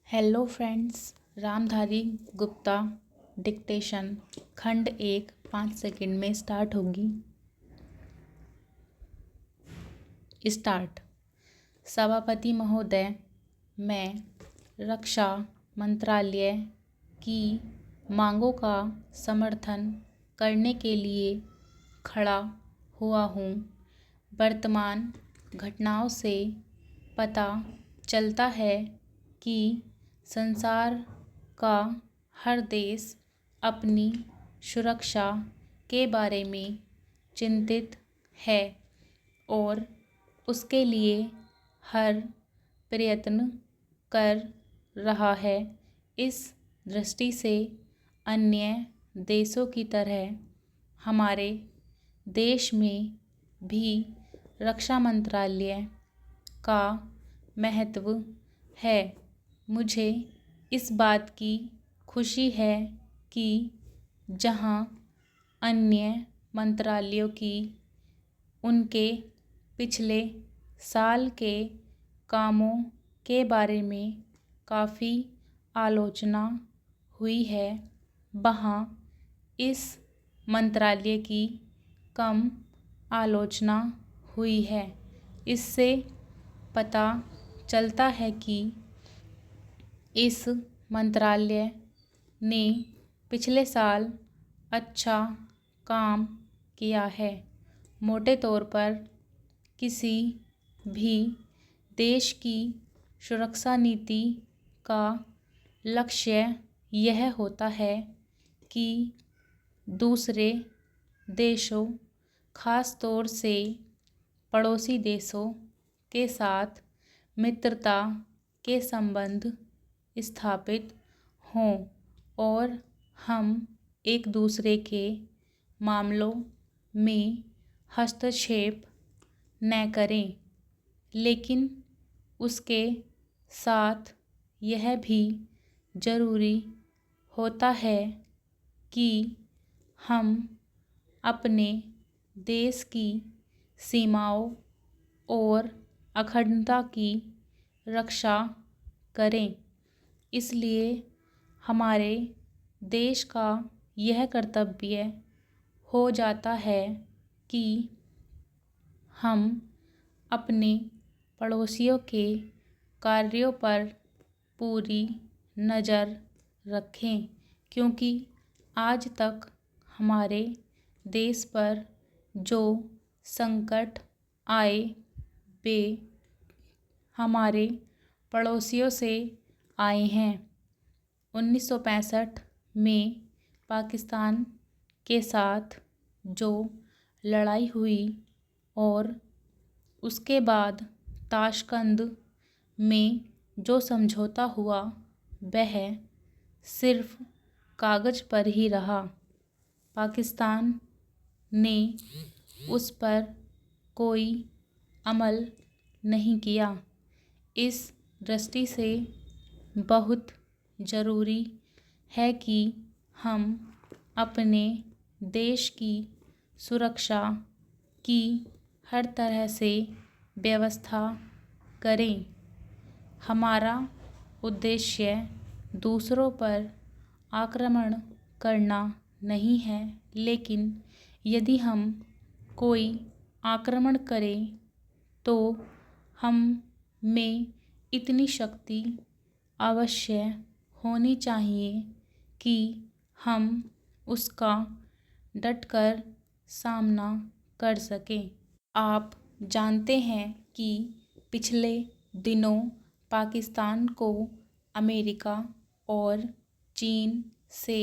Hello friends, Ramdhari Gupta dictation खंड 1 5 second में start होगी। स्टार्ट। सभापति महोदय, मैं रक्षा मंत्रालय की मांगों का समर्थन करने के लिए खड़ा हुआ हूँ। वर्तमान घटनाओं से पता चलता है कि संसार का हर देश अपनी सुरक्षा के बारे में चिंतित है और उसके लिए हर प्रयत्न कर रहा है। इस दृष्टि से अन्य देशों की तरह हमारे देश में भी रक्षा मंत्रालय का महत्व है। मुझे इस बात की खुशी है कि जहां अन्य मंत्रालयों की उनके पिछले साल के कामों के बारे में काफ़ी आलोचना हुई है, वहाँ इस मंत्रालय की कम आलोचना हुई है। इससे पता चलता है कि इस मंत्रालय ने पिछले साल अच्छा काम किया है। मोटे तौर पर किसी भी देश की सुरक्षा नीति का लक्ष्य यह होता है कि दूसरे देशों, खास तौर से पड़ोसी देशों के साथ मित्रता के संबंध स्थापित हों और हम एक दूसरे के मामलों में हस्तक्षेप न करें। लेकिन उसके साथ यह भी ज़रूरी होता है कि हम अपने देश की सीमाओं और अखंडता की रक्षा करें। इसलिए हमारे देश का यह कर्तव्य हो जाता है कि हम अपने पड़ोसियों के कार्यों पर पूरी नज़र रखें, क्योंकि आज तक हमारे देश पर जो संकट आए वे हमारे पड़ोसियों से आए हैं। 1965 में पाकिस्तान के साथ जो लड़ाई हुई और उसके बाद ताशकंद में जो समझौता हुआ वह सिर्फ कागज़ पर ही रहा। पाकिस्तान ने उस पर कोई अमल नहीं किया। इस दृष्टि से बहुत ज़रूरी है कि हम अपने देश की सुरक्षा की हर तरह से व्यवस्था करें। हमारा उद्देश्य दूसरों पर आक्रमण करना नहीं है, लेकिन यदि हम कोई आक्रमण करें तो हम में इतनी शक्ति अवश्य होनी चाहिए कि हम उसका डटकर सामना कर सकें। आप जानते हैं कि पिछले दिनों पाकिस्तान को अमेरिका और चीन से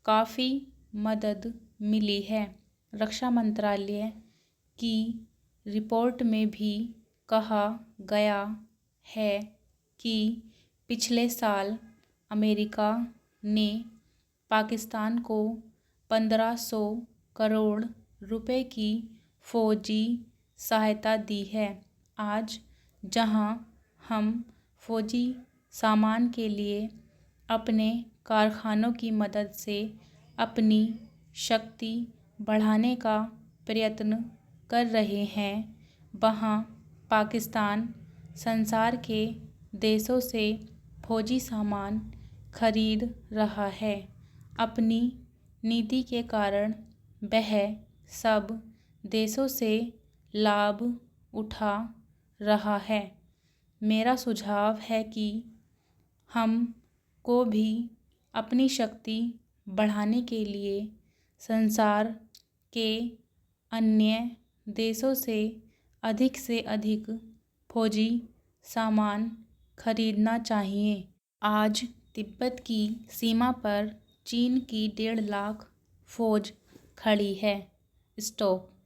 काफ़ी मदद मिली है। रक्षा मंत्रालय की रिपोर्ट में भी कहा गया है कि पिछले साल अमेरिका ने पाकिस्तान को 1500 करोड़ रुपए की फौजी सहायता दी है। आज जहां हम फौजी सामान के लिए अपने कारखानों की मदद से अपनी शक्ति बढ़ाने का प्रयत्न कर रहे हैं, वहाँ पाकिस्तान संसार के देशों से फौजी सामान खरीद रहा है। अपनी नीति के कारण वह सब देशों से लाभ उठा रहा है। मेरा सुझाव है कि हम को भी अपनी शक्ति बढ़ाने के लिए संसार के अन्य देशों से अधिक फौजी सामान खरीदना चाहिए। आज तिब्बत की सीमा पर चीन की 1.5 लाख फौज खड़ी है। स्टॉप।